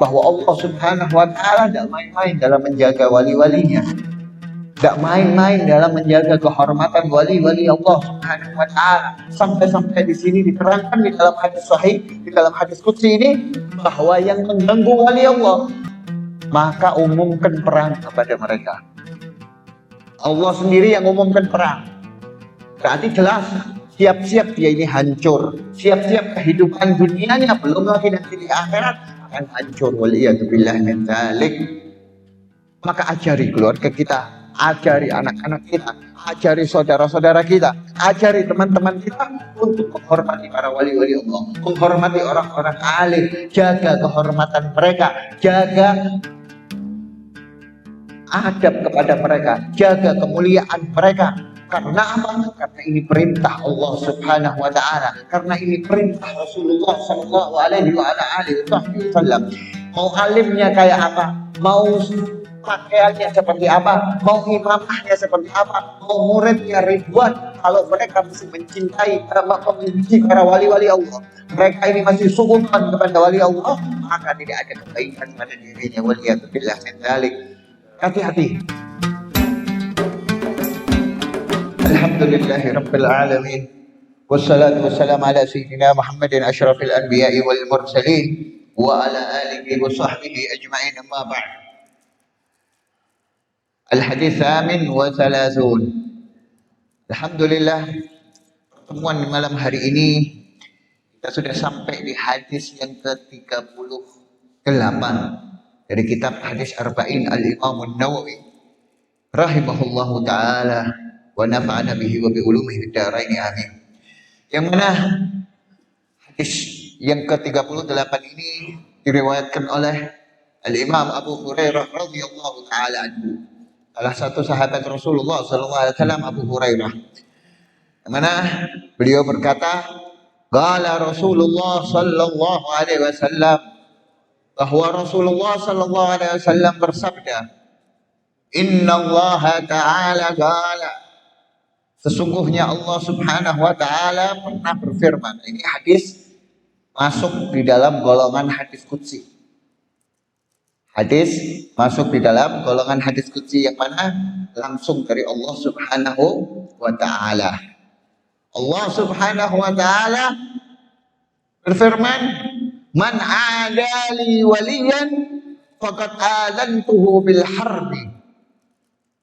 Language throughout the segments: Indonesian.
bahwa Allah Subhanahu wa Ta'ala tidak main-main dalam menjaga wali-walinya, tidak main-main dalam menjaga kehormatan wali-wali Allah Subhanahu wa Ta'ala. Sampai-sampai di sini diterangkan di dalam hadis sahih, di dalam hadis qudsi ini, bahwa yang mengganggu wali Allah, maka umumkan perang kepada mereka. Allah sendiri yang umumkan perang. Berarti jelas, siap-siap dia ini hancur, siap-siap kehidupan dunianya, belum lagi nanti di akhirat akan hancur. Waliyadzubillah min dzalik. Maka ajari keluarga kita, ajari anak-anak kita, ajari saudara-saudara kita, ajari teman-teman kita untuk menghormati para wali-wali Allah, menghormati orang-orang alim, jaga kehormatan mereka, jaga adab kepada mereka, jaga kemuliaan mereka. Karena apa? Karena ini perintah Allah Subhanahu wa Ta'ala, karena ini perintah Rasulullah Sallallahu Alaihi Wasallam. Mau alimnya kayak apa, mau pakaiannya seperti apa, mau imamahnya seperti apa, mau muridnya ribuan, kalau mereka masih mencintai, membenci para wali-wali Allah, mereka ini masih suudzon kepada wali Allah, maka tidak ada kebaikan pada dirinya. Waliyadzubillah min dzalik. Hati-hati. Alhamdulillahi Rabbil Alamin. Wassalatu wassalamu ala sayyidina Muhammadin asyrafil anbiya'i wal mursalin wa ala alihi wa sahbihi ajma'in, amma ba'd. Al-hadits tsamin wa thalathun. Alhamdulillah, pertemuan di malam hari ini kita sudah sampai di hadis yang ke-38 dari kitab hadis Arba'in Al-Imam An-Nawawi rahimahullahu ta'ala wa nafa'ana bihi wa bi ulumihi fid dharain, amin. Yang mana hadis yang ke-38 ini diriwayatkan oleh Al-Imam Abu Hurairah radhiyallahu ta'ala anhu, salah satu sahabat Rasulullah sallallahu alaihi wasallam, Abu Hurairah, yang mana beliau berkata, qala Rasulullah sallallahu alaihi wasallam, bahwa Rasulullah sallallahu alaihi wasallam bersabda, innallaha ta'ala qala, sesungguhnya Allah Subhanahu wa Ta'ala pernah berfirman. Ini hadis masuk di dalam golongan hadis qudsi. Hadis masuk di dalam golongan hadis qudsi yang mana langsung dari Allah Subhanahu wa Ta'ala. Allah Subhanahu wa Ta'ala berfirman, man adali waliyan faqad adantuhu bil harbi.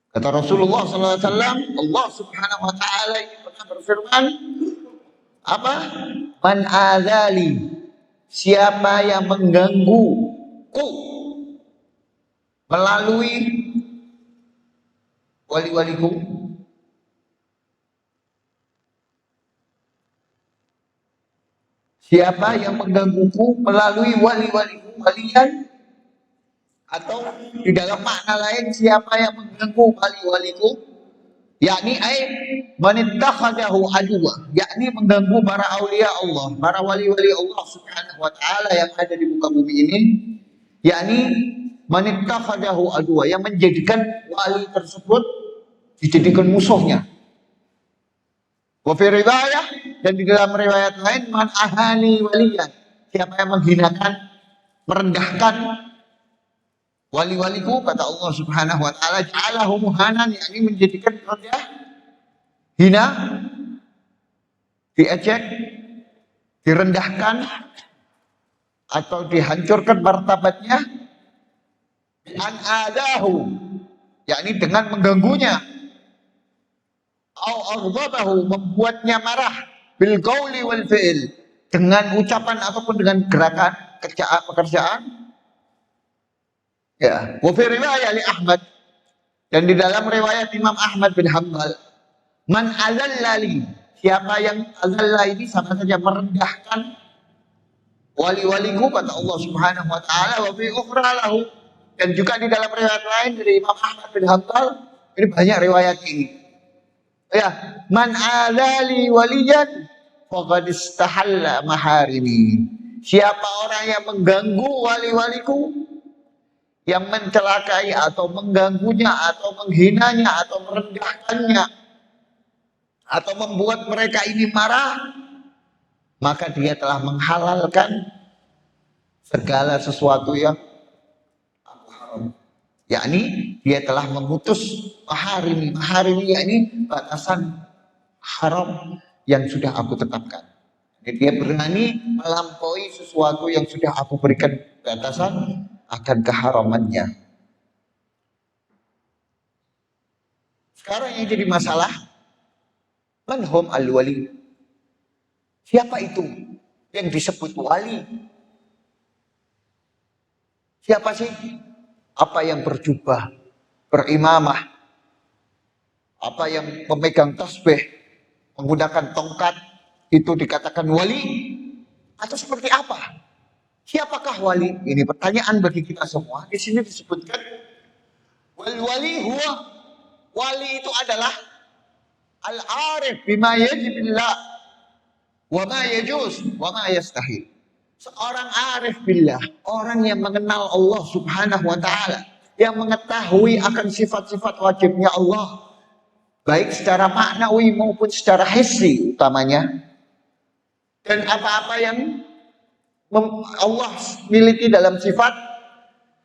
Kata Rasulullah SAW, Allah Subhanahu wa Ta'ala ini pernah berfirman, apa? Man adali, siapa yang menggangguku melalui wali-waliku, siapa yang menggangguku melalui wali-waliku kalian, atau di dalam makna lain, siapa yang mengganggu wali-waliku, yakni manittakhadahu aduwa, yakni mengganggu para aulia Allah, para wali-wali Allah Subhanahu wa Ta'ala yang ada di muka bumi ini, yakni manittakhadahu aduwa, yang menjadikan wali tersebut dijadikan musuhnya. Wa fi riwayah, dan di dalam riwayat lain, man ahani waliyan, siapa yang menghinakan, merendahkan wali-waliku, kata Allah Subhanahu wa Ta'ala, ja'alahu muhanan, yakni menjadikan rendah, hina, diejek, direndahkan, atau dihancurkan martabatnya, an adahu, yakni dengan mengganggunya, au aghdabahu, membuatnya marah, bil qauli wal fi'il, dengan ucapan ataupun dengan gerakan pekerjaan. Ya, wa fi riwayat li Ahmad, dan di dalam riwayat Imam Ahmad bin Hanbal, man azallali, siapa yang azalla ini sama saja merendahkan wali-waliku, kata Allah Subhanahu wa Ta'ala, wa fi ukhra lahu, dan juga di dalam riwayat lain dari Imam Ahmad bin Hanbal, ini banyak riwayat ini. Ya, man azali waliyan faqad istahalla maharimi, siapa orang yang mengganggu wali-waliku, yang mencelakai atau mengganggunya atau menghinanya atau merendahkannya atau membuat mereka ini marah, maka dia telah menghalalkan segala sesuatu yang haram. Yakni dia telah memutus maharim. Maharim yakni batasan haram yang sudah aku tetapkan. Jadi dia berani melampaui sesuatu yang sudah aku berikan batasan akan keharamannya. Sekarang yang jadi masalah, manhum al-wali. Siapa itu yang disebut wali? Siapa sih? Apa yang berjubah, berimamah, apa yang memegang tasbih, menggunakan tongkat, itu dikatakan wali? Atau seperti apa? Siapakah wali? Ini pertanyaan bagi kita semua. Di sini disebutkan wal wali huwa, wali itu adalah al-arif bima yajibillah wa ma yajuz wa ma yastahil. Seorang arif billah, orang yang mengenal Allah Subhanahu wa taala, yang mengetahui akan sifat-sifat wajibnya Allah, baik secara maknawi maupun secara hissi utamanya. Dan apa-apa yang Allah miliki dalam sifat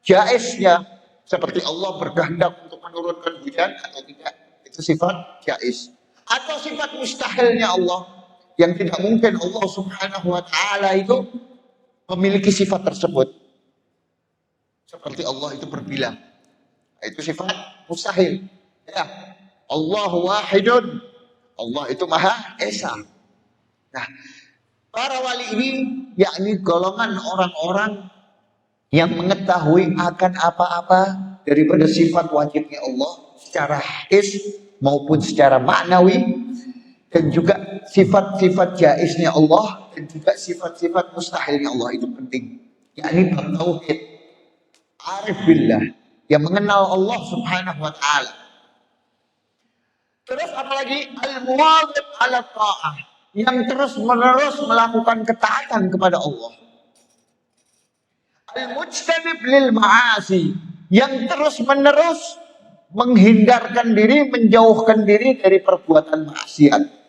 jaiznya, seperti Allah berkehendak untuk menurunkan hujan atau tidak, itu sifat jaiz. Atau sifat mustahilnya Allah, yang tidak mungkin Allah Subhanahu wa taala itu memiliki sifat tersebut. Seperti Allah itu berbilang, itu sifat mustahil. Ya, Allahu wahidun, Allah itu maha esa. Nah, para wali ini yakni golongan orang-orang yang mengetahui akan apa-apa daripada sifat wajibnya Allah secara his maupun secara maknawi, dan juga sifat-sifat jaiznya Allah, dan juga sifat-sifat mustahilnya Allah. Itu penting. Yakni bab tauhid, arif billah, yang mengenal Allah Subhanahu wa taala. Terus apalagi al-muwadzib ala ta'ah, yang terus-menerus melakukan ketaatan kepada Allah. Al-mujtanib lil ma'asi, yang terus-menerus menghindarkan diri, menjauhkan diri dari perbuatan maksiat.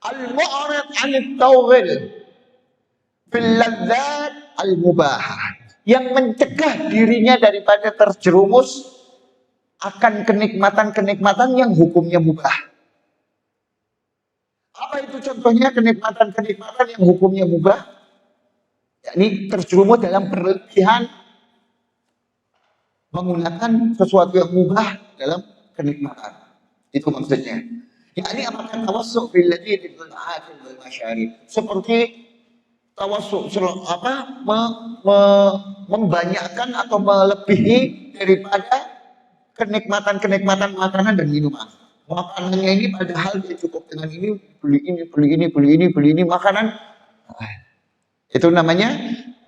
Al-mu'rid 'anit tawghil fil ladzat al-mubahah, yang mencegah dirinya daripada terjerumus akan kenikmatan-kenikmatan yang hukumnya mubah. Apa itu contohnya kenikmatan-kenikmatan yang hukumnya mubah? Yakni terjerumus dalam berlebihan menggunakan sesuatu yang mubah dalam kenikmatan. Itu maksudnya. Yakni apakah tawassuk bil ladzi bil ma'akil wal masyarib, seperti tawassuk membanyakkan atau melebihi daripada kenikmatan-kenikmatan makanan dan minuman. Makanannya ini padahal dia cukup dengan ini, beli ini makanan. Itu namanya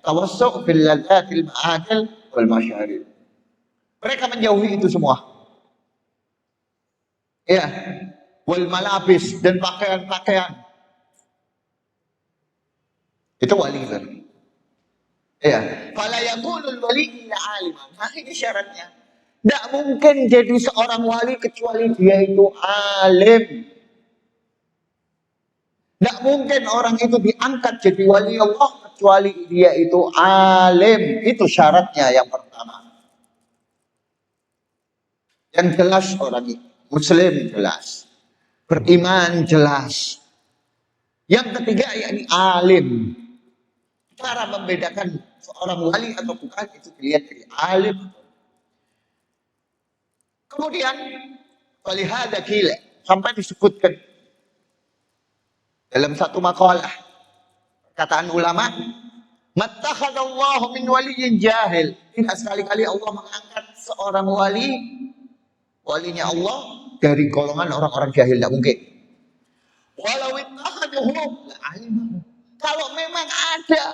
tawassuk bil ladzatil ma'akil wal masyarib. Mereka menjauhi itu semua. Ya, wal malabis, dan pakaian-pakaian. Itu wali kan. Ya, fala yakunul wali illa aliman. Nah, ini syaratnya. Tidak mungkin jadi seorang wali kecuali dia itu alim. Tidak mungkin orang itu diangkat jadi wali Allah kecuali dia itu alim. Itu syaratnya yang pertama. Yang jelas orang itu muslim jelas, beriman jelas. Yang ketiga yakni alim. Cara membedakan seorang wali atau bukan itu dilihat dari alim. Kemudian walihada kila, sampai disebutkan dalam satu makalah, kataan ulama, mattakhadallahu min waliyyin jahil. Tidak sekali-kali Allah mengangkat seorang wali, walinya Allah, dari golongan orang-orang jahil. Tidak mungkin. Walau ittakhadhuhum la'alimahu, kalau memang ada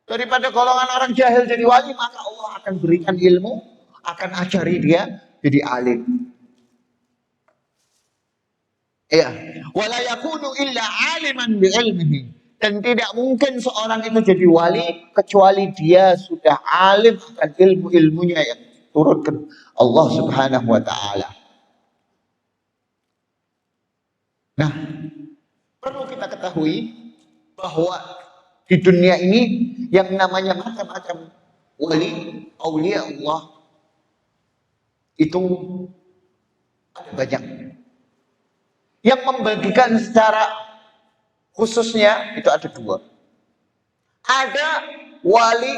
daripada golongan orang jahil jadi wali, maka Allah akan berikan ilmu, akan ajari dia jadi alim. Ya, wala yakunu illa aliman bi ilmihi, dan tidak mungkin seorang itu jadi wali kecuali dia sudah alim akan ilmu-ilmunya yang turunkan Allah Subhanahu wa taala. Nah, perlu kita ketahui bahwa di dunia ini yang namanya macam-macam Wali, aulia Allah itu ada banyak. Yang membagikan secara khususnya itu ada dua. Ada wali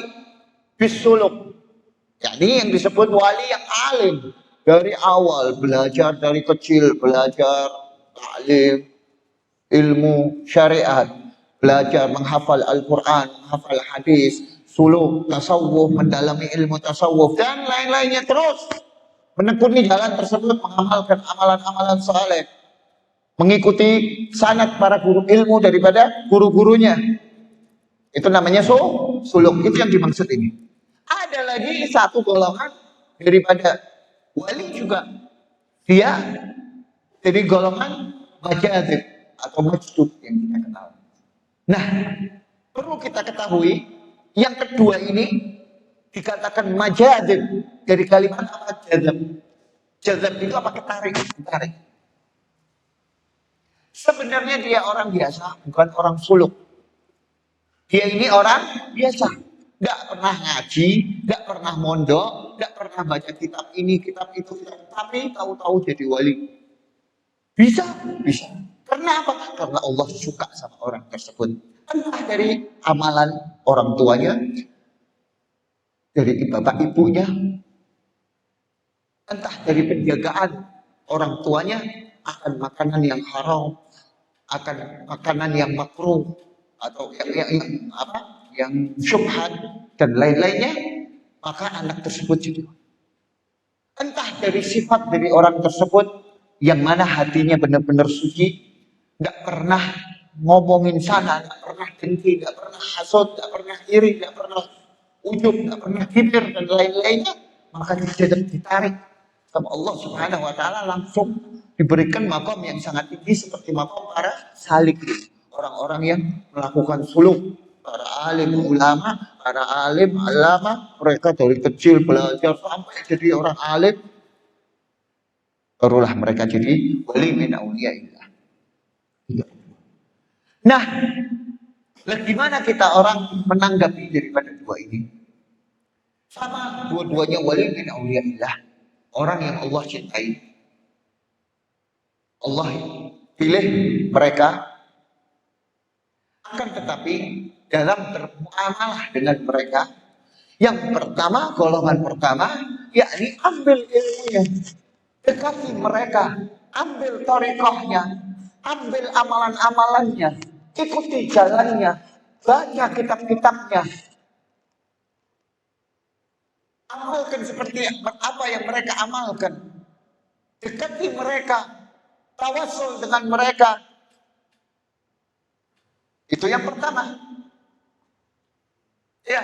bisuluk. Jadi yang disebut wali yang alim. Dari awal belajar, dari kecil belajar alim, ilmu syariat, belajar menghafal Al-Quran, menghafal hadis, suluk, tasawuf, mendalami ilmu tasawuf, dan lain-lainnya terus. Menekuni jalan tersebut, mengamalkan amalan-amalan saleh, mengikuti sanad para guru ilmu daripada guru-gurunya. Itu namanya suluk, itu yang dimaksud ini. Ada lagi satu golongan daripada wali juga. Dia dari golongan majadzib atau majdub yang kita kenal. Nah, perlu kita ketahui yang kedua ini dikatakan majadzib dari kalimat apa? Jadzab. Jadzab itu apa? Ketarik. Sebenarnya dia orang biasa, bukan orang suluk. Dia ini orang biasa, nggak pernah ngaji, nggak pernah mondok, nggak pernah baca kitab ini, kitab itu, tapi tahu-tahu jadi wali. Bisa. Karena apa? Karena Allah suka sama orang tersebut. Entah dari amalan orang tuanya, dari bapak ibunya, entah dari penjagaan orang tuanya akan makanan yang haram, akan makanan yang makruh, atau yang syubhat dan lain-lainnya, maka anak tersebut jadi entah dari sifat dari orang tersebut yang mana hatinya benar-benar suci, nggak pernah ngomongin sana, nggak pernah dengki, nggak pernah hasut, nggak pernah iri, nggak pernah ujub, nggak pernah kibir dan lain-lainnya, maka dia ditarik sama Allah Subhanahu Wa Taala, langsung diberikan makom yang sangat tinggi seperti makom para salik, orang-orang yang melakukan suluk, para alim ulama, para alim alama, mereka dari kecil belajar sampai jadi orang alim, barulah mereka jadi wali min auliyaillah. Nah, bagaimana kita orang menanggapi daripada dua ini? Sama, dua-duanya wali min auliyaillah, orang yang Allah cintai. Allah pilih mereka, akan tetapi dalam bermuamalah dengan mereka, yang pertama, golongan pertama, yakni ambil ilmunya, dekati mereka, ambil thariqahnya, ambil amalan-amalannya, ikuti jalannya, baca kitab-kitabnya, amalkan seperti apa yang mereka amalkan, dekati mereka, tawassul dengan mereka. Itu yang pertama. Ya,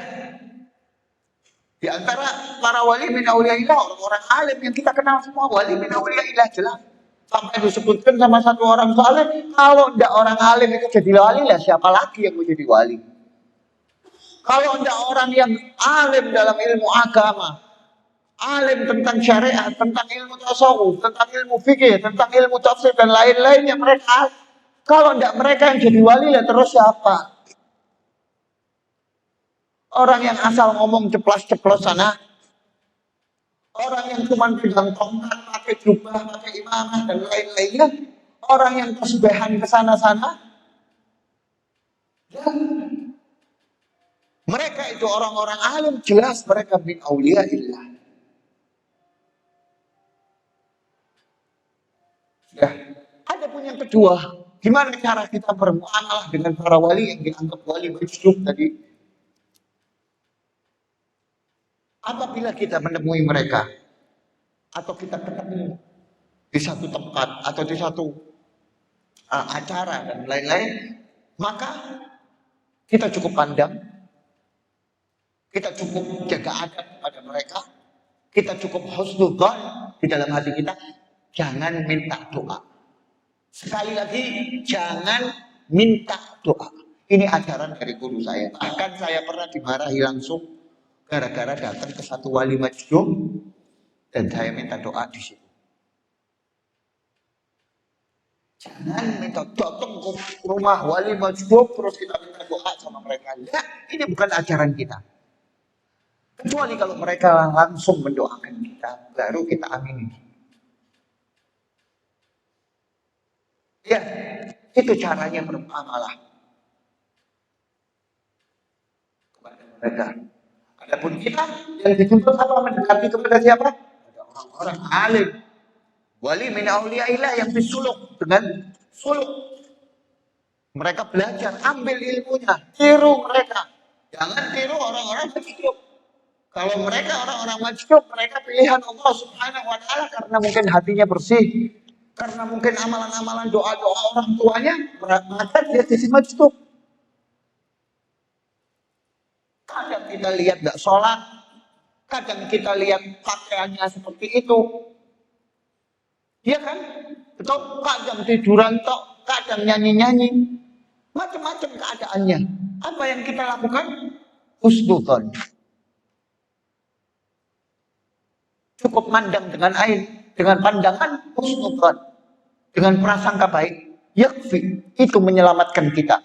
di antara para wali min auliyaillah, orang-orang alim yang kita kenal semua, wali min auliyaillah jelas. Sampai disebutkan sama satu orang saleh, kalau tidak orang alim itu jadi wali lah, siapa lagi yang mau jadi wali? Kalau tidak orang yang alim dalam ilmu agama, alim tentang syariat, tentang ilmu tasawuf, tentang ilmu fikih, tentang ilmu tafsir dan lain-lainnya, mereka, kalau tidak mereka yang jadi wali lah, terus siapa? Orang yang asal ngomong ceplos-ceplos sana, orang yang cuma pegang tongkat, pakai jubah, pakai imamah dan lain-lainnya, orang yang tasbihan ke sana-sana, ya, mereka itu orang-orang alim, jelas mereka min auliyaillah. Ya, ada pun yang kedua, gimana cara kita bermuamalah dengan para wali yang dianggap wali majdub tadi? Apabila kita menemui mereka, atau kita ketemu di satu tempat, atau di satu acara dan lain-lain, maka kita cukup pandang, kita cukup jaga adab pada mereka, kita cukup husnudzon di dalam hati kita, jangan minta doa. Sekali lagi, jangan minta doa. Ini ajaran dari guru saya. Bahkan saya pernah dimarahi langsung gara-gara datang ke satu wali majdub dan saya minta doa di situ. Jangan minta datang ke rumah wali majdub terus kita minta doa sama mereka. Ya, ini bukan ajaran kita. Kecuali kalau mereka langsung mendoakan kita, baru kita amini. Ya, itu caranya bermuamalah kepada mereka. Adapun kita yang dituntut apa? Mendekati kepada siapa? Ada orang-orang alim, wali min auliyaillah yang disuluk dengan suluk. Mereka belajar, ambil ilmunya, tiru mereka. Jangan tiru orang-orang majnun. Kalau mereka orang-orang majnun, mereka pilihan Allah Subhanahu wa taala karena mungkin hatinya bersih, karena mungkin amalan-amalan doa-doa orang tuanya, maka dia jadi majnun. Kadang kita lihat nggak sholat, kadang kita lihat pakaiannya seperti itu, iya kan? Betul, kadang tiduran tok, kadang nyanyi-nyanyi, macam-macam keadaannya. Apa yang kita lakukan? Husnudzon. Cukup mandang dengan air, dengan pandangan husnudzon, dengan prasangka baik, yakfi, itu menyelamatkan kita.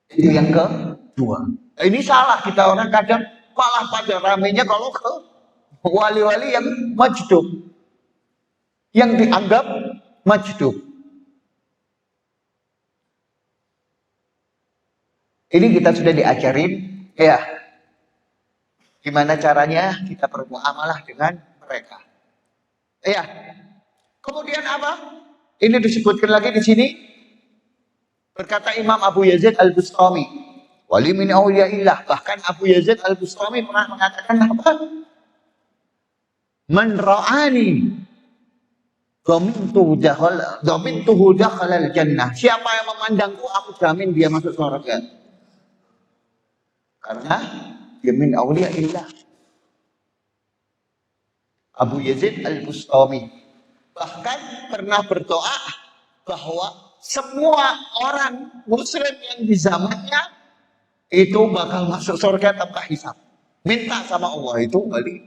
Itu yang kedua. Ini salah kita orang kadang malah pada ramenya kalau ke wali-wali yang majdub, yang dianggap majdub. Ini kita sudah diajarin, ya, gimana caranya kita bermuamalah dengan mereka. Ya, kemudian apa? Ini disebutkan lagi di sini. Berkata Imam Abu Yazid Al-Bustami, wali min auliyaillah. Bahkan Abu Yazid Al-Bustami pernah mengatakan apa? Man ra'ani dhamintuhu dakhalal jannah. Siapa yang memandangku, aku jamin dia masuk surga. Karena dia min auliyaillah. Abu Yazid Al-Bustami bahkan pernah berdoa bahwa semua orang muslim yang di zamannya itu bakal masuk surga tanpa hisab. Minta sama Allah itu balik.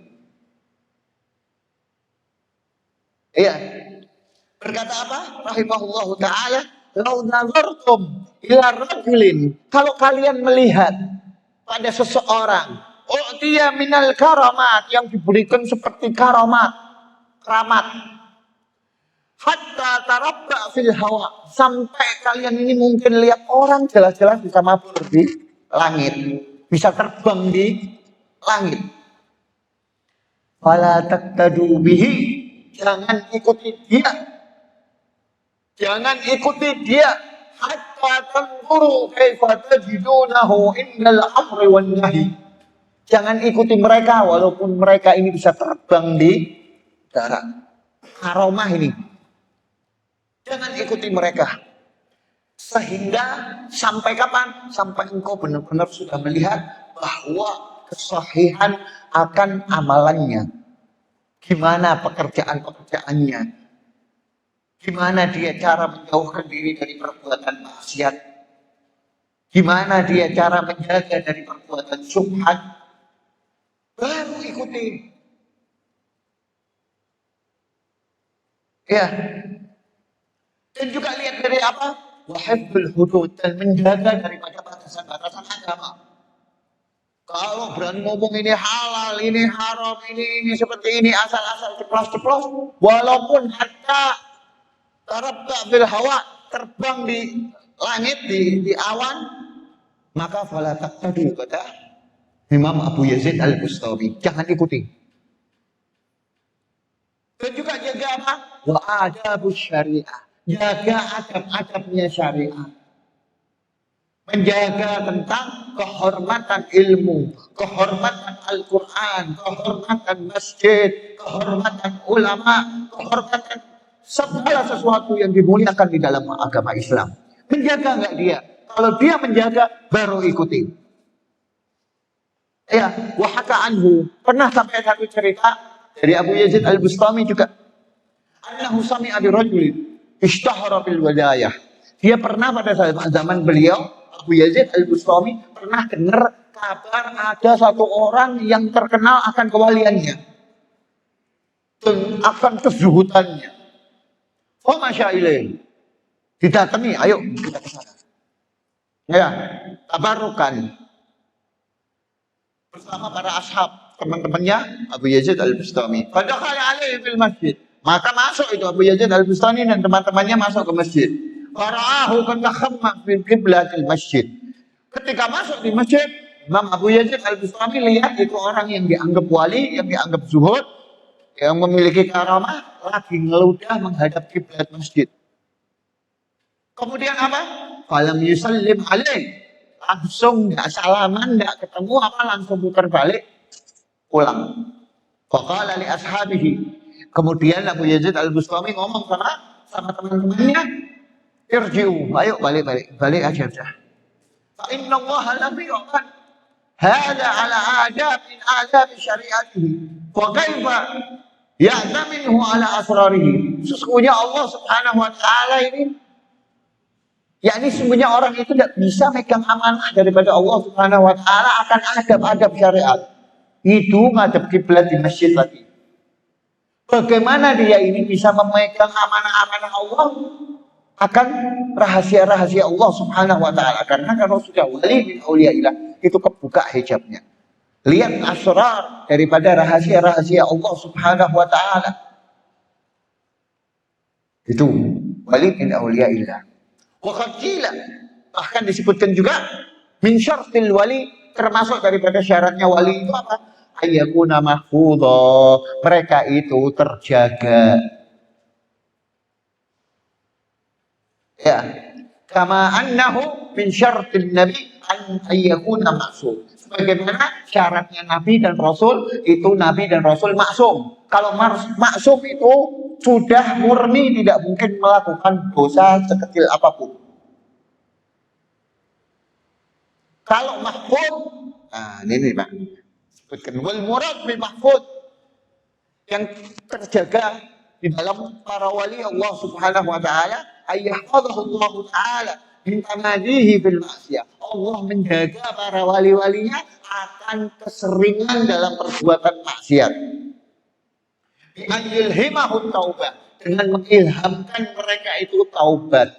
Iya. Berkata apa? Rahimahullahu ta'ala, lau nazartum ila rajulin, kalau kalian melihat pada seseorang, dia minal karamat, yang diberikan seperti karamat, keramat, hatta tarabba fil hawa, sampai kalian ini mungkin lihat orang jelas-jelas bisa mabur di langit, bisa terbang di langit. Fala taqtadu bihi, jangan ikuti dia, jangan ikuti dia, hatta tanzuru kaifa tajidunahu innal amri wan nahi. Jangan ikuti mereka walaupun mereka ini bisa terbang di darat. Karomah ini. Jangan ikuti mereka. Sehingga sampai kapan? Sampai engkau benar-benar sudah melihat bahwa kesahihan akan amalannya. Gimana pekerjaan-pekerjaannya. Gimana dia cara menjauhkan diri dari perbuatan maksiat. Gimana dia cara menjaga dari perbuatan syubhat. Baru ikuti. Ya. Dan juga lihat dari apa? Wahibbul hudud, dan menjaga daripada batasan-batasan agama. Kalau berani ngomong ini halal, ini haram, ini seperti ini, asal-asal ceplos-ceplos, walaupun hatta tarabta bil hawa, terbang di langit, di awan, maka fala taqtadu, kata Imam Abu Yazid Al-Bustami, jangan ikuti. Dan juga jaga apa? Wa adabus syariah, jaga adab-adabnya syariat. Menjaga tentang kehormatan ilmu, kehormatan Al-Quran, kehormatan masjid, kehormatan ulama, kehormatan segala sesuatu yang dimuliakan di dalam agama Islam. Menjaga nggak dia? Kalau dia menjaga, baru ikuti. Ya, wahaka anhu. Pernah sampai satu cerita dari Abu Yazid Al-Bustami juga. Annahu sami'a bi rajulin ishtahara bil wilayah. Dia pernah pada zaman beliau, Abu Yazid Al-Bustami pernah dengar kabar ada satu orang yang terkenal akan kewaliannya dan akan kezuhudannya. Oh masya ilaih, didatangi, ayo kita ke sana. Ya, tabarukan. bersama para ashab, teman-temannya Abu Yazid Al-Bustami. Fadakhala alaihi fil masjid. Maka masuk itu Abu Yazid Al-Bustami dan teman-temannya masuk ke masjid. Fara'ahu qad takhamma fil qiblatil masjid. Ketika masuk di masjid, Imam Abu Yazid Al-Bustami lihat itu orang yang dianggap wali, yang dianggap zuhud, yang memiliki karamah, lagi ngeludah menghadap kiblat masjid. Kemudian apa? Falam yusallim alaih. Langsung nggak salaman, nggak ketemu apa, langsung putar balik pulang. Faqala li ashabihi. Kemudian Abu Yazid Al-Bustami ngomong sama teman-temannya, irji'u, ayo balik aja. Fa inna Allah lam yu'an hada ala adab min adab syariatihi. Wa kaifa ya'taminhu ala asrarihi. Sesungguhnya Allah Subhanahu wa taala ini, yakni sesungguhnya orang itu tidak bisa megang amanah daripada Allah Subhanahu wa taala akan adab-adab syariat. Itu ngadep kiblat di masjid lagi. Bagaimana dia ini bisa memegang amanah-amanah Allah akan rahasia-rahasia Allah Subhanahu wa taala? Karena kalau sudah wali min auliyaillah itu kebuka hijabnya. Lihat asrar daripada rahasia-rahasia Allah Subhanahu wa taala. Itu wali min auliyaillah. Wa qad qila, bahkan disebutkan juga min syartil wali, termasuk daripada syaratnya wali itu apa? Ayyakuna mahfudha, mereka itu terjaga. Ya, kama annahu min syartil nabi an ayyakuna maksum. Sebagaimana syaratnya nabi dan rasul itu nabi dan rasul maksum. Kalau maksum itu sudah murni, tidak mungkin melakukan dosa sekecil apapun. Kalau mahfud, ini Pak, sebutkan wal murad bil mahfud, yang terjaga di dalam para wali Allah Subhanahu wa taala, ayyahfadhahu Allah taala min tamadihi bil ma'siyah. Allah menjaga para wali-walinya akan keseringan dalam perbuatan maksiat. Bi an yulhimahu taubah, dengan mengilhamkan mereka itu taubat.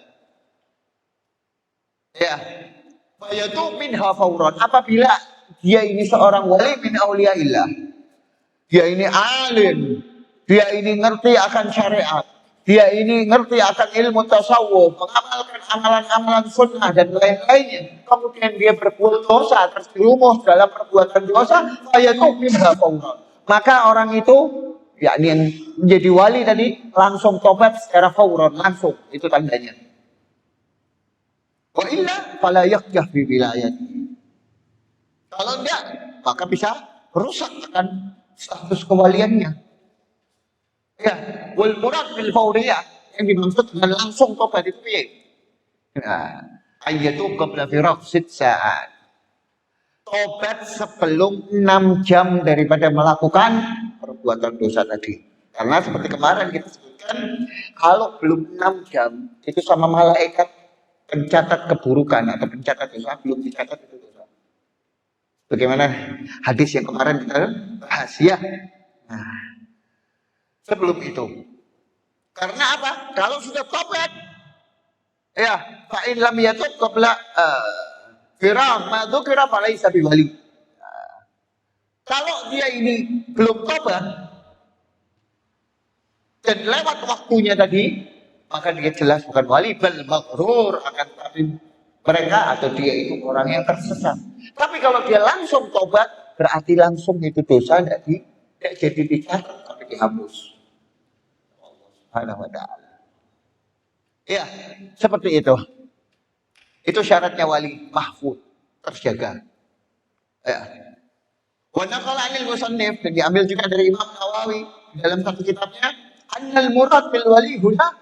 Ya. Fayatu minha fauran, apabila dia ini seorang wali min auliyaillah, dia ini alim, dia ini ngerti akan syariat, dia ini ngerti akan ilmu tasawuf, mengamalkan amalan-amalan sunnah dan lain-lainnya, kemudian dia berbuat dosa, terjerumus dalam perbuatan dosa, fayatu minha fauran, maka orang itu, yakni yang menjadi wali tadi, langsung tobat secara fauran, langsung, itu tandanya. Wa illa fala yakjah fi wilayati. Kalau enggak, maka bisa rusak akan status kewaliannya. Ya, wal murad bil fauriyah, yang dimaksud dengan langsung tobat itu piye? Nah, ayatu qabla firaqsid sa'at. Tobat sebelum 6 jam daripada melakukan perbuatan dosa tadi. Karena seperti kemarin kita sebutkan, kalau belum 6 jam itu sama malaikat pencatat keburukan atau pencatat dosa belum dicatat itu dosa. Bagaimana hadis yang kemarin kita bahas ya. Nah, sebelum itu, karena apa? Kalau sudah tobat, ya, fa in lam yatub qabla firaq ma dzukira falaysa biwali. Kalau dia ini belum tobat dan lewat waktunya tadi, maka dia jelas bukan wali, bal maghrur, akan tapi mereka atau dia itu orang yang tersesat. Tapi kalau dia langsung tobat, berarti langsung itu dosa tidak jadi dicatat, tapi dihapus. Allah Subhanahu wa taala. Ya, seperti itu. Itu syaratnya wali, mahfud, terjaga. Ya. Wa naqala 'anil musannif, dan diambil juga dari Imam Nawawi dalam satu kitabnya, annal murad bil wali huna,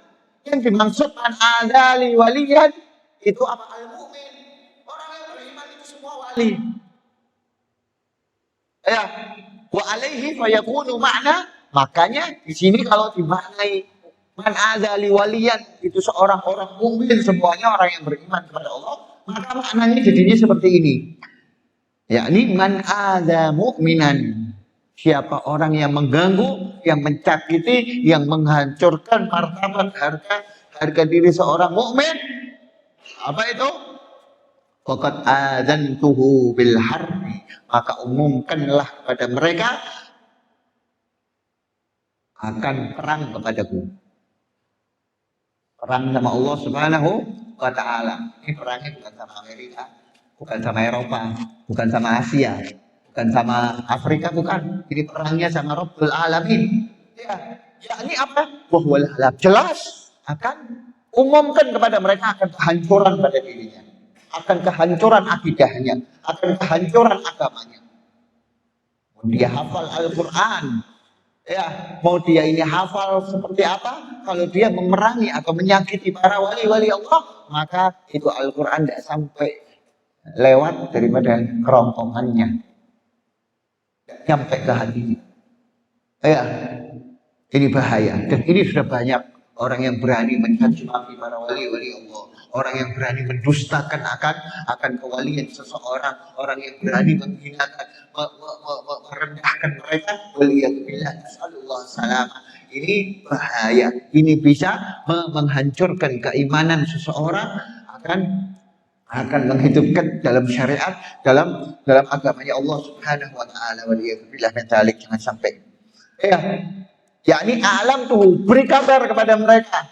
yang dimaksudkan adali waliyan itu apa? Al-mu'min, orang yang beriman itu semua wali. Ya, wa alaihi fayakunu makna, makanya di sini kalau dimaknai man adali waliyan itu seorang orang mukmin, semuanya orang yang beriman kepada Allah, maka maknanya jadinya seperti ini. Yakni man ada mu'minan, siapa orang yang mengganggu, yang mencakiti, yang menghancurkan martabat harga diri seorang mukmin, apa itu? Faqad adzantuhu bil harbi, maka umumkanlah kepada mereka akan perang kepadaku. Perang sama Allah Subhanahu wa taala. Ini perangnya bukan sama Amerika, bukan sama Eropa, bukan sama Asia, bukan sama Afrika, bukan. Ini perangnya sama Rabbul Alamin. Ya, ini apa? Wahwal halak. Jelas akan umumkan kepada mereka akan kehancuran pada dirinya, akan kehancuran akidahnya, akan kehancuran agamanya. Dia hafal Al-Quran, ya, mau dia ini hafal seperti apa, kalau dia memerangi atau menyakiti para wali-wali Allah, maka itu Al-Quran tidak sampai lewat daripada kerongkongannya, tidak sampai ke hatinya. Ya, ini bahaya. Dan ini sudah banyak orang yang berani mencaci maki para wali-wali Allah, orang yang berani mendustakan akan kewalian seseorang, orang yang berani menghinakan, merendahkan mereka. Waliyadzubillah, nasallallahu salam. Ini bahaya. Ini bisa menghancurkan keimanan seseorang, akan menghidupkan dalam syariat, dalam agamanya Allah Subhanahu wa taala. Waliyadzubillah min dzalik. Jangan sampai. Ya. Yakni alam tuh, beri kabar kepada mereka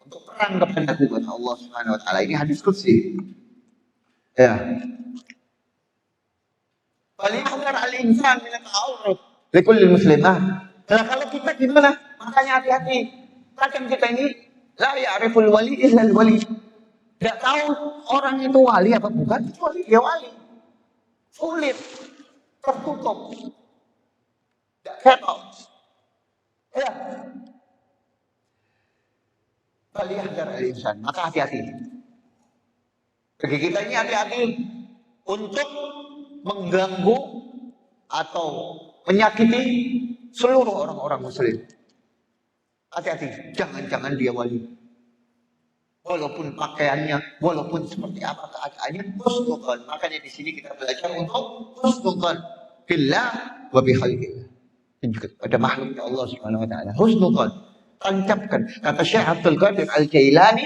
untuk perang kepada Allah Subhanahu wa taala. Ini hadis qudsi. Ya. Falyahdhar al-insan min at-ta'arrud likulli muslimah. Nah, kalau kita gimana? Makanya hati-hati. Kadang kita ini la ya'riful wali illa al-wali. Tidak tahu orang itu wali apa bukan, kecuali dia wali. Sulit, tertutup. Tidak ketok. Ya. Falyahdhar al-insan. Maka hati-hati. Bagi kita ini hati-hati untuk mengganggu atau menyakiti seluruh orang-orang muslim. Hati-hati, jangan-jangan dia wali. Walaupun pakaiannya, walaupun seperti apa keadaannya, husnudzon. Makanya di sini kita belajar untuk husnudzon billah wa bi khalqillah. Dan juga pada makhluknya Allah Subhanahu wa taala. Husnudzon. Tancapkan. Kata Syekh Abdul Qadir Al-Jailani,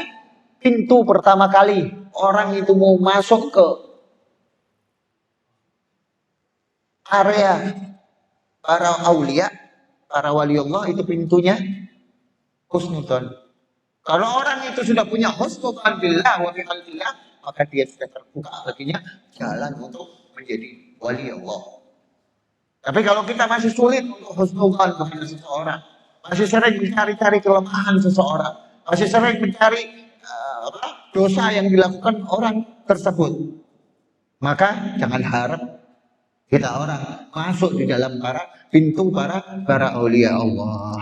pintu pertama kali orang itu mau masuk ke area para aulia, para wali Allah, itu pintunya husnudzon. Kalau orang itu sudah punya husnudzon billah wa bi khalqillah, maka dia sudah terbuka baginya jalan untuk menjadi wali Allah. Tapi kalau kita masih sulit untuk husnudzon kepada seseorang, masih sering mencari-cari kelemahan seseorang, masih sering mencari dosa yang dilakukan orang tersebut, maka jangan harap kita orang masuk di dalam pintu para aulia Allah.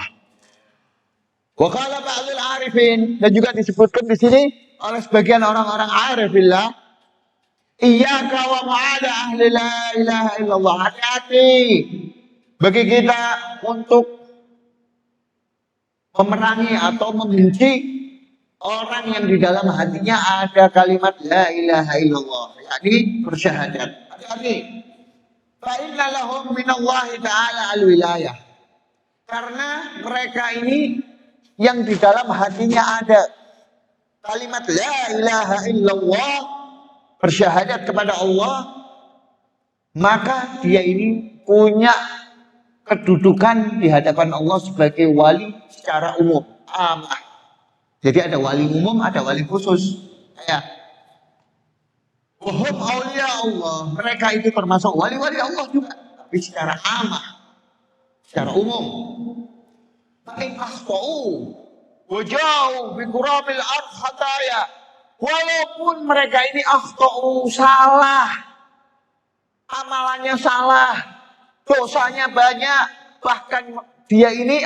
Wa qala ba'dul arifin, dan juga disebutkan di sini oleh sebagian orang-orang arifillah, iyyaka wa ma'ada ahli la ilaha illallah. Hati-hati bagi kita untuk memerangi atau membenci orang yang di dalam hatinya ada kalimat la ilaha illallah, yakni bersyahadat. Hati-hati. Fa inna lahum minallahi ta'ala al-wilayah. Karena mereka ini yang di dalam hatinya ada kalimat la ilaha illallah, bersyahadat kepada Allah, maka dia ini punya kedudukan di hadapan Allah sebagai wali secara umum, amah. Jadi ada wali umum, ada wali khusus. Ya. Wahum aulia Allah, mereka itu termasuk wali-wali Allah juga, tapi secara amah, secara umum. Tapi asfa'u wajau bi qurabil ardh khataya. Walaupun mereka ini akhtau, salah, amalannya salah, dosanya banyak, bahkan dia ini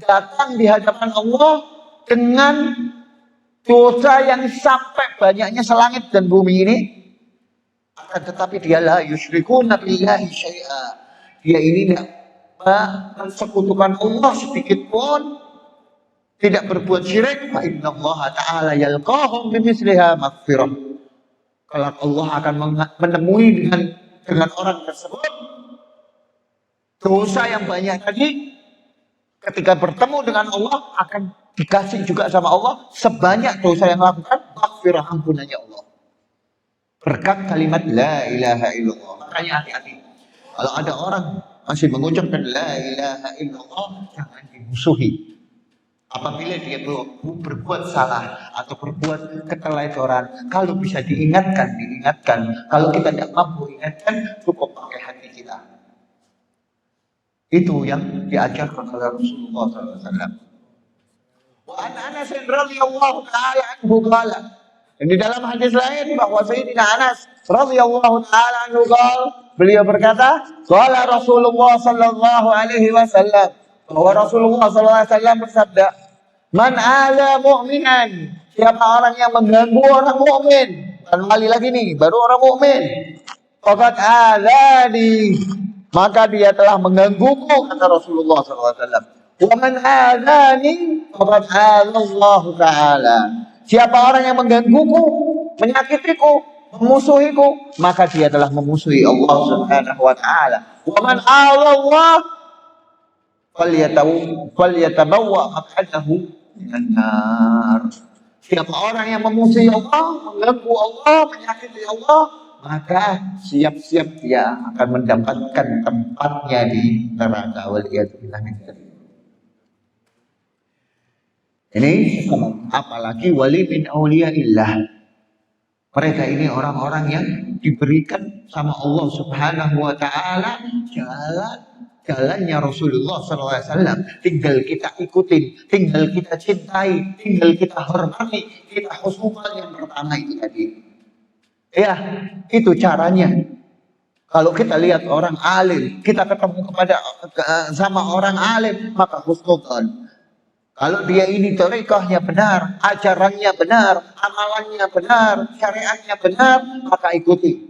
datang di hadapan Allah dengan dosa yang sampai banyaknya selangit dan bumi ini, akan tetapi dia la yusyrikuna billahi syai'a. Dia ini tidak mensekutukan Allah sedikit pun, tidak berbuat syirik. Fa innallaha ta'ala yalqahum bimithliha maghfirah. Kalau Allah akan menemui dengan orang tersebut dosa yang banyak tadi, ketika bertemu dengan Allah akan dikasih juga sama Allah sebanyak dosa yang lakukan, maghfirah, ampunannya Allah. berkat kalimat la ilaha illallah. Makanya hati-hati. Kalau ada orang masih mengucapkan la ilaha illallah, jangan dimusuhi. Apabila dia berbuat salah atau berbuat keteledoran, kalau bisa diingatkan. Kalau kita tidak mampu ingatkan, cukup pakai hati kita. Itu yang diajarkan oleh Rasulullah SAW. Wa an Anas radhiyallahu taala anhu qala. Di dalam hadis lain bahwa Sayyidina Anas radhiyallahu taala anhu beliau berkata, qala Rasulullah sallallahu alaihi wasallam, bahwa Rasulullah sallallahu alaihi wasallam bersabda, "Man ala mu'minan." Siapa orang yang mengganggu orang mukmin. Kembali lagi nih, baru orang mukmin. Faqad alani, maka dia telah menggangguku, kata Rasulullah SAW. Wa man adani faqad Allah Ta'ala. Siapa orang yang menggangguku, menyakitiku, memusuhiku, maka dia telah memusuhi Allah Subhanahu wa Ta'ala. Wa man Allah falyatabawwa maq'adahu minan nar. Siapa orang yang memusuhi Allah, mengganggu Allah, menyakiti Allah, maka siap-siap dia akan mendapatkan tempatnya di neraka. Waliyadzubillah min dzalik. Ini apalagi wali min auliyaillah. Mereka ini orang-orang yang diberikan sama Allah Subhanahu wa Ta'ala jalannya Rasulullah SAW. Tinggal kita ikutin, tinggal kita cintai, tinggal kita hormati, kita husnuzan yang pertama itu tadi. Ya, itu caranya. Kalau kita lihat orang alim, kita ketemu sama orang alim, maka husnuzan. Kalau dia ini thariqahnya benar, ajarannya benar, amalannya benar, syariatnya benar, maka ikuti.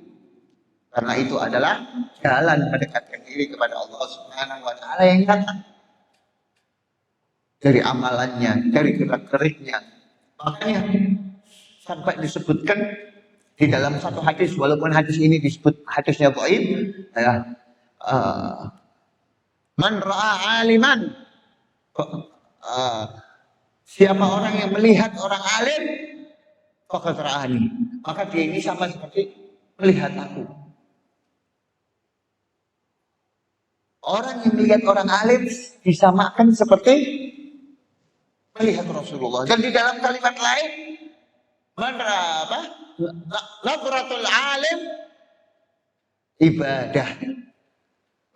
Karena itu adalah jalan mendekatkan diri kepada Allah Subhanahu wa Ta'ala yang nyata. Dari amalannya, dari gerak-geriknya. Makanya sampai disebutkan di dalam satu hadis, walaupun hadis ini disebut hadisnya dhaif, ya, man ra'a aliman, siapa orang yang melihat orang alim, faqad ra'ani, maka dia ini sama seperti melihat aku. Orang yang melihat orang alim disamakan seperti melihat Rasulullah. Dan di dalam kalimat lain, man ra'a nadratul alim ibadah.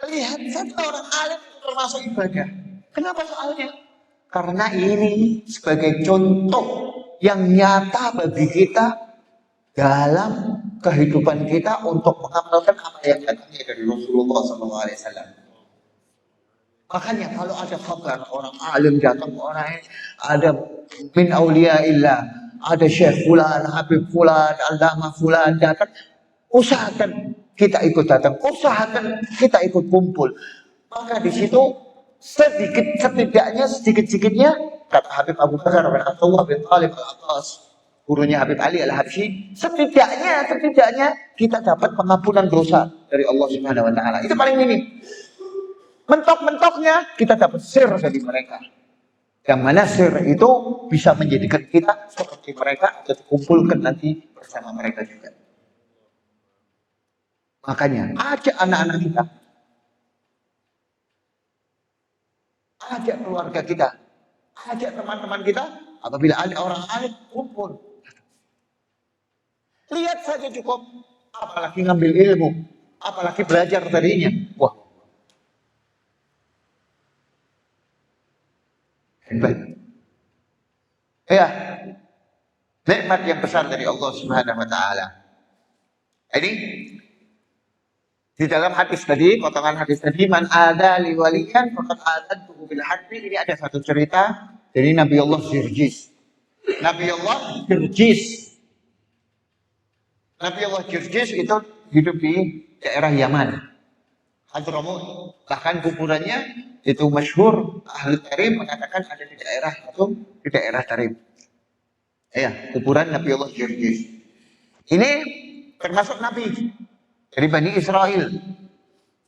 Melihat satu orang alim itu termasuk ibadah. Kenapa soalnya? Karena ini sebagai contoh yang nyata bagi kita dalam kehidupan kita untuk mengamalkan apa yang datangnya dari Rasulullah SAW. Makanya kalau ada kabar orang alim datang, orang ini ada min auliyaillah, ada Syekh Fulan, Habib Fulan, Allamah Fulan datang, usahakan kita ikut datang, usahakan kita ikut kumpul. Maka di situ sedikit-sedikitnya kata Habib Abu Bakar bin Abdullah bin Talib al-Abbas, gurunya Habib Ali al-Habsyi, setidaknya kita dapat pengampunan dosa dari Allah Subhanahu wa Ta'ala. Itu paling minim. Mentok-mentoknya kita dapat sir dari mereka. Yang mana sir itu bisa menjadikan kita seperti mereka atau dikumpulkan nanti bersama mereka juga. Makanya ajak anak-anak kita, ajak keluarga kita, ajak teman-teman kita, apabila ada orang alim, kumpul. Lihat saja cukup, apalagi ngambil ilmu, apalagi belajar darinya. Wah, hebat. Ya, nikmat yang besar dari Allah Subhanahu wa Ta'ala. Ini di dalam hadis tadi, potongan hadis tadi, man ada li waliyan faqad adantuhu bil harbi. Ini ada satu cerita dari Nabi Allah Jirjis. Nabi Allah Jirjis itu hidup di daerah Yaman, Hadramaut. Bahkan kuburannya itu masyhur, ahli tarikh mengatakan ada di daerah atau di daerah Tarim. Ya, kuburan Nabi Allah Jirjis. Ini termasuk Nabi dari Bani Israel,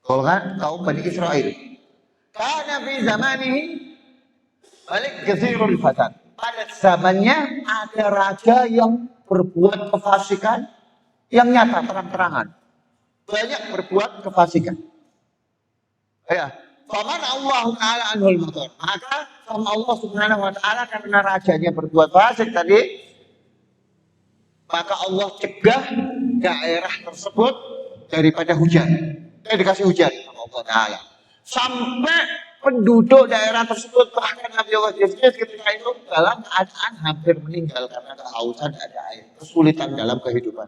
kaum Bani Israel. Karena di zamanihi Malik Jazirul Fasad. Pada zamannya ada raja yang berbuat kefasikan, yang nyata terang-terangan. Banyak berbuat kefasikan. Ya, faman Allah Ta'ala anhul matar. Maka sama Allah Subhanahu wa Ta'ala karena rajanya berbuat fasik tadi, maka Allah cegah daerah tersebut daripada hujan. Dikasih hujan sama Allah Ta'ala. Sampai penduduk daerah tersebut, bahkan Nabi Allah Yesus ketika itu dalam keadaan hampir meninggal karena kehausan, ada air, kesulitan dalam kehidupan.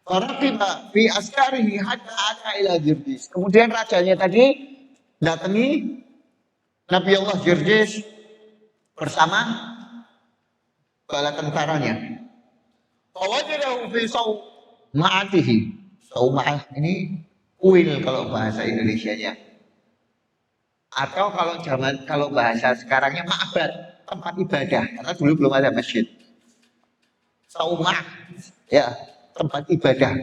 Faraqiba fi askarihi hatta ata ila Jirjis. Kemudian rajanya tadi datangi Nabi Allah Jirjis bersama bala tentaranya. Fawajadahu fi sawma'atihi. Sawma'ah ini kuil kalau bahasa Indonesianya. Atau kalau bahasa sekarangnya ma'bad, tempat ibadah, karena dulu belum ada masjid. Saumah, ya, tempat ibadah,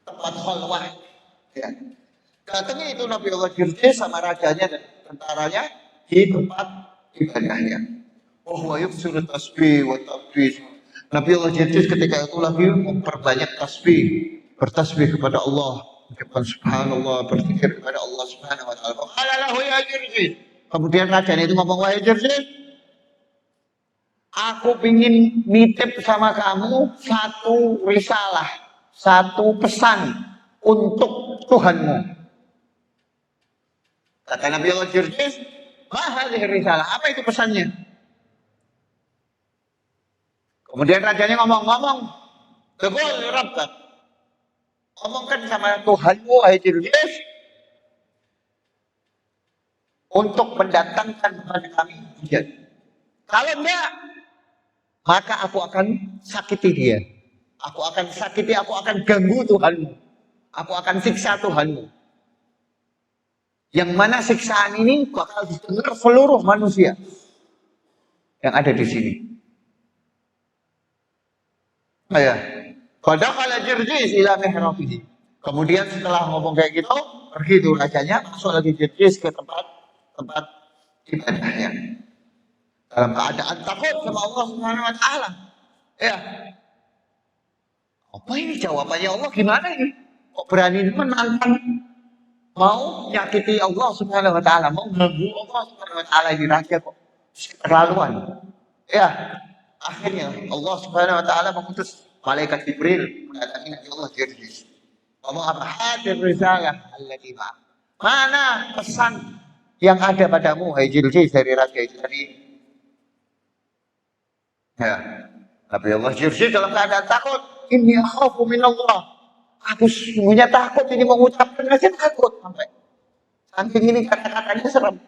tempat khalwah. Ya. Datangnya itu Nabi Allah Jirjis sama rajanya dan tentaranya di tempat ibadahnya. Wa yubsuru tasbih wa taqdis. Nabi Allah Jirjis ketika itu lagi memperbanyak tasbih, bertasbih kepada Allah. Ucapan subhanallah, berzikir kepada Allah Subhanahu wa Ta'ala. Qalalahu ya Jirjis. Kemudian rajanya itu ngomong, wahai Jirjis, aku ingin nitip sama kamu satu risalah, satu pesan untuk Tuhanmu. Kata Nabi Allah Jirjis, ma hadhihi risalah? Apa itu pesannya? Kemudian rajanya ngomong-ngomong, "Qul rabbak." Ngomongkan sama Tuhanmu, wahai Jirjis, untuk mendatangkan kepada kami hujan. Kalau enggak, maka aku akan sakiti dia. Aku akan ganggu Tuhanmu. Aku akan siksa Tuhanmu. Yang mana siksaan ini bakal didengar seluruh manusia yang ada di sini. Ya. Padahal Jirjis ila mihrabihi. Kemudian setelah ngomong kayak gitu, pergi tuh rajanya, masuk lagi Jirjis ke tempat ibadahnya. Dalam keadaan takut sama Allah Subhanahu wa Ta'ala. Ya. Apa ini jawabannya Allah gimana ini? Kok berani menantang, mau nyakiti Allah Subhanahu wa Ta'ala, mau mengganggu Allah Subhanahu wa Ta'ala, ini raja kok keterlaluan. Ya. Akhirnya Allah Subhanahu wa Ta'ala mengutus malaikat Jibril mendatangi Nabi Allah Jirjis. Ngomong apa? Hadir risalah allati ma. Mana pesan yang ada padamu, hai Jirjis, dari raja itu tadi? Ya. Nabi Allah Jirjis dalam keadaan takut. Inni akhafu minallah. Aku sesungguhnya takut, ini mengucapkan aja takut sampai. Saking ini kata-katanya serem.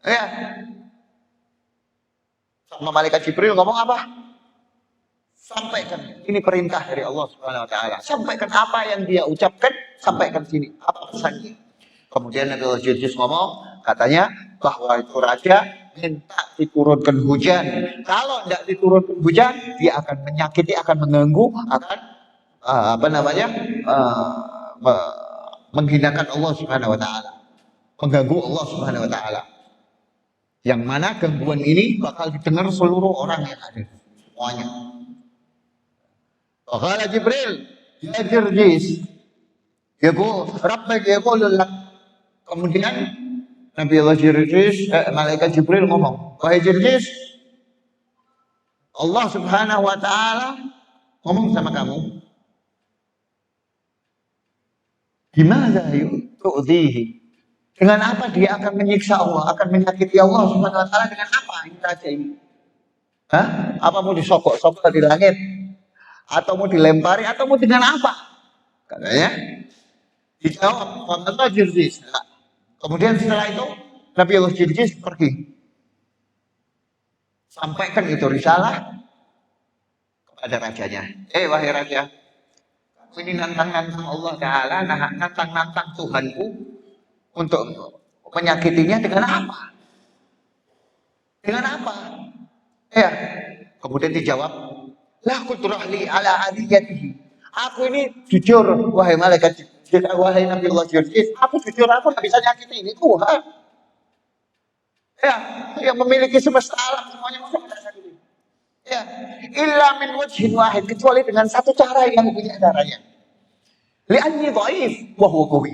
Ya. Sama malaikat Jibril ngomong apa? Sampaikan, ini perintah dari Allah Subhanahu wa Ta'ala. Sampaikan apa yang dia ucapkan, sampaikan sini. Apa pesannya? Kemudian Nabi Allah Jirjis ngomong, katanya bahwa itu raja minta diturunkan hujan. Kalau tidak diturunkan hujan, dia akan menyakiti, akan mengganggu, akan menghinakan Allah Subhanahu wa Ta'ala, mengganggu Allah Subhanahu wa Ta'ala. Yang mana gangguan ini bakal didengar seluruh orang yang ada, semuanya. Qala Jibril, ya Jirjis, Rabbak yaqulu lak. Kemudian Nabi Allah Jirjis, malaikat Jibril ngomong, wahai Jirjis, Allah Subhanahu wa Ta'ala ngomong sama kamu, gimana tu'dhihi? Dengan apa dia akan menyiksa Allah, akan menyakiti Allah Subhanahu wa Ta'ala, dengan apa ini raja ini? Hah? Apa mau disogok-sogok di langit? Atau mau dilempari, atau mau dengan apa? Katanya dijawab Allah Jirjis. Nah, kemudian setelah itu Nabi Allah Jirjis pergi, sampaikan itu risalah kepada rajanya. Wahai raja, ini nantang-nantang Allah Ta'ala, nantang-nantang Tuhanku untuk menyakitinya, dengan apa? Dengan apa? Ya. Kemudian dijawab, la qudrahli ala adiyatihi. Aku ini jujur, wahai malaikat, wahai Nabi Allah Jirjis, aku jujur, aku tidak bisa nyakiti ini Tuhan. Ya, yang memiliki semesta alam semuanya, masa tidak sakiti. Ya, illa min wajhin wahid, kecuali dengan satu cara yang punya caranya. Li'anni dhaif wa huwa qawi.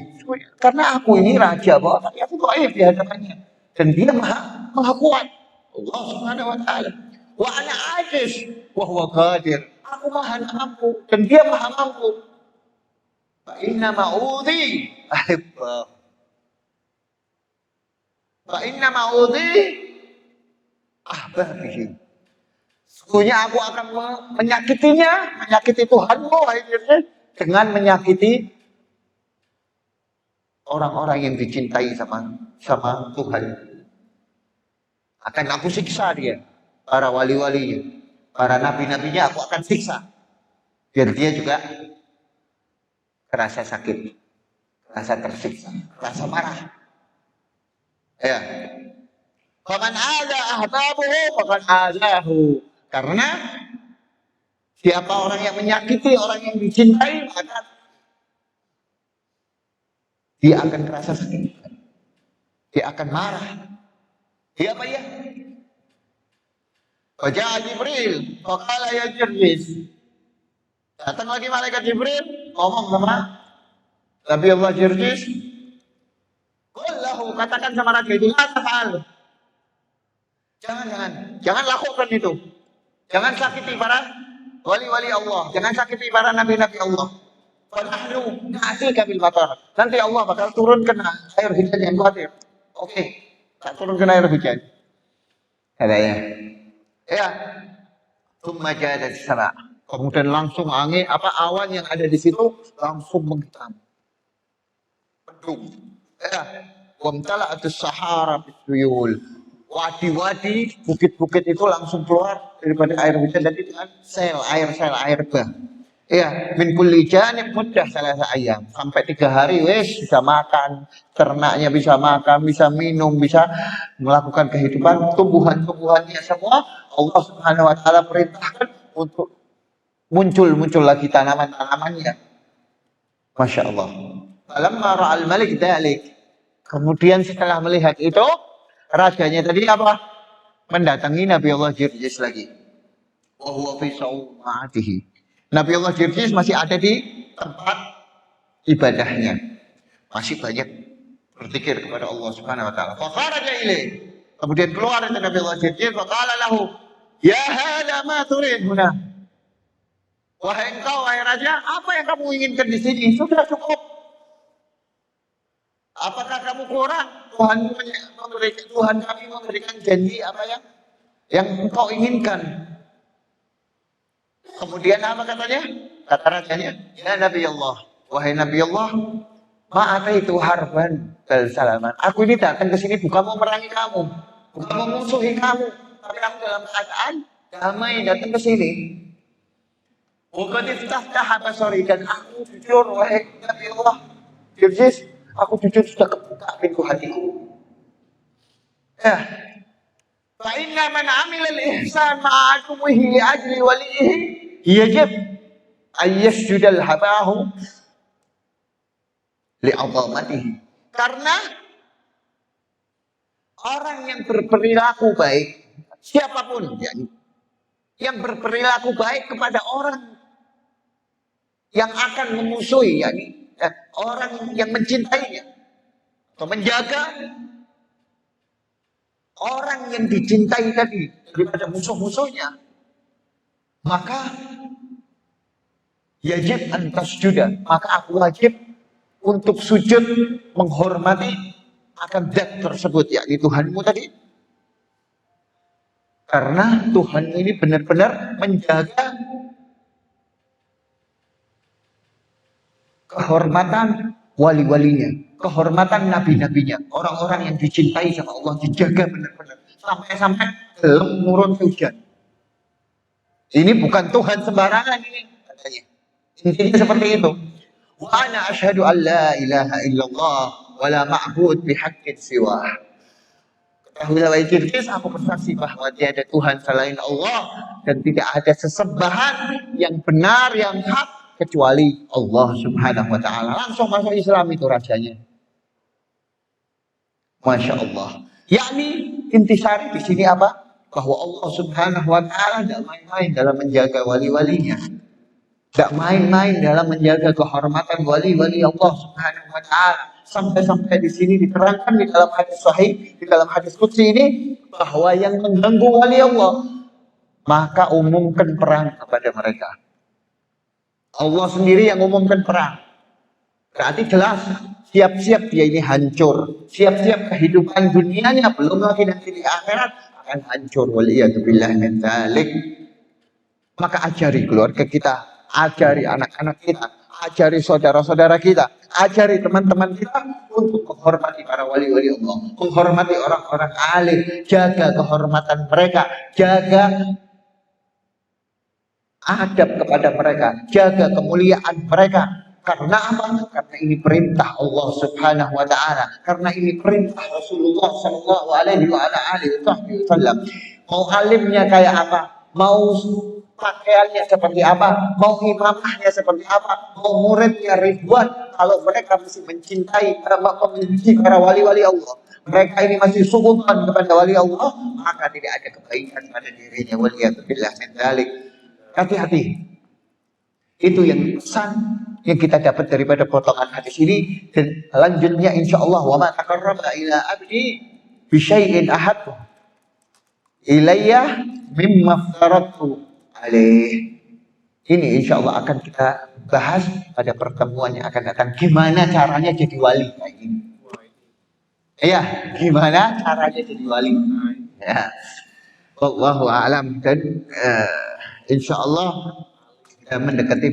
Karena aku ini raja bahwa tapi aku dhaif di hadapannya. Dan dia maha kuat. Allah Subhanahu wa taala. Wa ana ajiz wa huwa qadir. Aku maha mampu dan dia maha mampu. Fa inna ma'udhi ahibba. Fa inna ma'udhi ahbabihi. Sesungguhnya aku akan menyakitinya, menyakiti Tuhanmu akhirnya dengan menyakiti orang-orang yang dicintai sama Tuhan. Akan aku siksa dia, para wali-walinya, para nabi-nabinya aku akan siksa. Biar dia juga kerasa sakit, kerasa tersiksa, kerasa marah. Ya. Faman ada ahbabuhu, faman adahu. Karena siapa orang yang menyakiti orang yang dicintai, maka dia akan merasa sakit. Dia akan marah. Dia apa ya? Wajah Jibril, faqala ya Jirjis. Datang lagi malaikat Jibril, ngomong sama Nabi Allah Jirjis. Qul katakan sama raja itu, la taf'al. Jangan lakukan itu. Jangan sakiti para wali-wali Allah. Jangan sakiti para nabi-nabi Allah. Fanahnu na'tika bil matar. Nanti Allah bakal turunkan air hujan yang khawatir. Oke, tak turunkan air hujan. Katanya. Ya. Tsumma jadat sama. Kemudian langsung angin awan yang ada di situ langsung menghitam. Mendung. Ya. Wamtala'at as-sahara bisuyul. Wadi-wadi, bukit-bukit itu langsung keluar daripada air hujan dan dengan sel air bah. Ya, min kulli janib mudah salasa ayam. Sampai 3 hari wes bisa makan, ternaknya bisa makan, bisa minum, bisa melakukan kehidupan tumbuhan-tumbuhannya semua. Allah Subhanahu wa taala perintahkan untuk muncul lagi tanaman-tanamannya. Masya Allah. Falamma ra'al malik dzalik. Kemudian setelah melihat itu, rajanya tadi apa? Mendatangi Nabi Allah Jirjis lagi. Wa huwa fi sawma'atihi. Nabi Allah Jirjis masih ada di tempat ibadahnya. Masih banyak berzikir kepada Allah Subhanahu wa taala. Fa kharaja ilaih. Kemudian keluar dari Nabi Allah Jirjis, fa qala lahu, "Ya hadza ma turid huna." Wahai engkau, wahai raja, apa yang kamu inginkan di sini? Sudah cukup. Apakah kamu kurang? Tuhan kami memberikan janji apa yang engkau inginkan. Kemudian apa katanya? Kata rajanya, ya Nabi Allah, wahai Nabi Allah, ma'ataitu harban bal salaman. Aku ini datang ke sini bukan mau merangi kamu, bukan mau musuhi kamu, tapi aku dalam keadaan damai datang ke sini. Bukan iftah basari dan aku jujur, wahai Nabi Allah, Jirjis, aku jujur sudah kebuka pintu hatiku. Ya. Fa inna man 'amila al-ihsan ma'akumihi li ajli walihi yajib an yasjuda al-habahu li 'azamatihi. Karena orang yang berperilaku baik, siapapun yang berperilaku baik kepada orang yang akan memusuhi, orang yang mencintainya atau menjaga orang yang dicintai tadi daripada musuh-musuhnya, maka yajib antas juga, maka aku wajib untuk sujud menghormati akan zat tersebut, yakni Tuhanmu tadi. Karena Tuhanmu ini benar-benar menjaga kehormatan wali-walinya, kehormatan nabi-nabinya, orang-orang yang dicintai sama Allah dijaga benar-benar sampai belum turun hujan. Ini bukan Tuhan sembarangan ini katanya. Intinya seperti itu. Wa ana asyhadu an la ilaha illallah wa la ma'bud bihaqqin siwah. Ketahuilah wahai Jirjis, aku bersaksi bahwa tiada Tuhan selain Allah dan tidak ada sesembahan yang benar, yang hak kecuali Allah Subhanahu wa taala. Langsung masuk Islam itu rajanya. Masya Allah. Yakni intisari di sini apa? bahwa Allah Subhanahu wa Ta'ala tidak main-main dalam menjaga wali-walinya. Tidak main-main dalam menjaga kehormatan wali-wali Allah Subhanahu wa Ta'ala. Sampai-sampai di sini diterangkan di dalam hadis sahih, di dalam hadis qudsi ini, bahwa yang mengganggu wali Allah, maka umumkan perang kepada mereka. Allah sendiri yang umumkan perang. Berarti jelas, siap-siap dia ini hancur. Siap-siap kehidupan dunianya, belum lagi nanti di akhirat akan hancur. Waliyatubillah min dzalik. Maka ajari keluarga kita, ajari anak-anak kita, ajari saudara-saudara kita, ajari teman-teman kita untuk menghormati para wali-wali Allah, menghormati orang-orang alim, jaga kehormatan mereka, jaga adab kepada mereka, jaga kemuliaan mereka. Karena apa? Karena ini perintah Allah Subhanahu wa Ta'ala, karena ini perintah Rasulullah Sallallahu Alaihi Wasallam. Mau alimnya kayak apa, mau pakaiannya seperti apa, mau imamahnya seperti apa, mau muridnya ribuan, kalau mereka masih mencintai, membenci para wali-wali Allah, mereka ini masih suudzon kepada wali Allah, maka tidak ada kebaikan pada dirinya. Waliyatubillah min dzalik. Hati-hati. Itu yang pesan yang kita dapat daripada potongan hadis ini. Dan lanjutnya insyaallah, wa ma taqarraba ila abdi bi syai'in ahabbu ilayya mimma aftaratu alaih. Ini insya Allah akan kita bahas pada pertemuan yang akan datang. Gimana caranya jadi wali kayak ini? Iya, gimana caranya jadi wali? Ya, wallahu a'lam. Dan insya Allah kita mendekati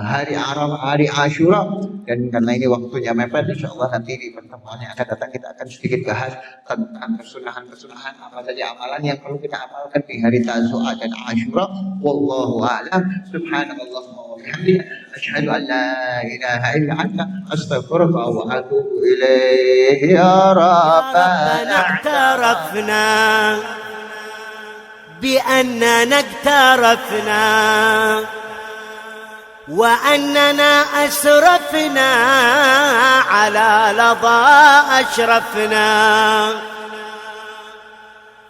hari Arafah, hari Asyura, dan karena ini waktunya mepet, insya Allah nanti di pertemuan yang akan datang kita akan sedikit bahas tentang kesunahan-kesunahan, apa saja amalan yang perlu kita amalkan di hari Tasu'a dan Asyura. Wallahu a'lam. Subhanallahumma wa bihamdika, asyhadu an la ilaha illa anta, astaghfiruka wa atubu ilaihi. Ya Rabbana i'tarafna bi annana i'tarafna وأننا أسرفنا على لظى أشرفنا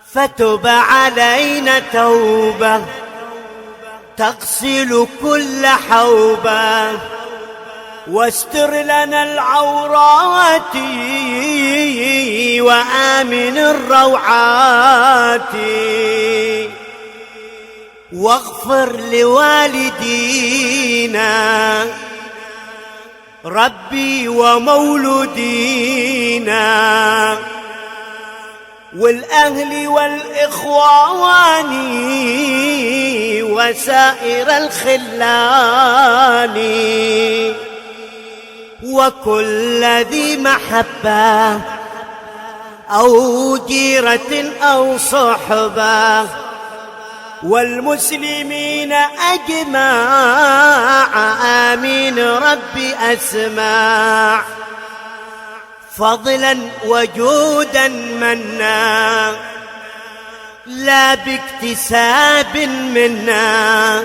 فتب علينا توبة تغسل كل حوبة واستر لنا العورات وآمن الروعات واغفر لوالدينا ربي ومولودينا والأهل والإخوان وسائر الخلان وكل ذي محبة أو جيرة أو صحبة والمسلمين أجمع آمين ربي أسمع فضلا وجودا منا لا باكتساب منا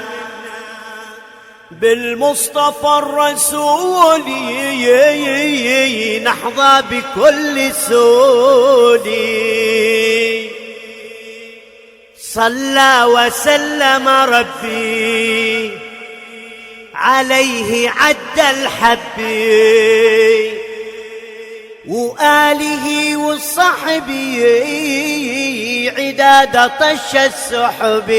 بالمصطفى الرسول نحظى بكل سول صلى وسلم ربي عليه عد الحبي وآله وصحبه عداد طش السحب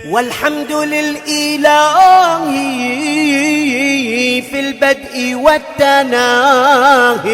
والحمد للإله في البدء والتناهي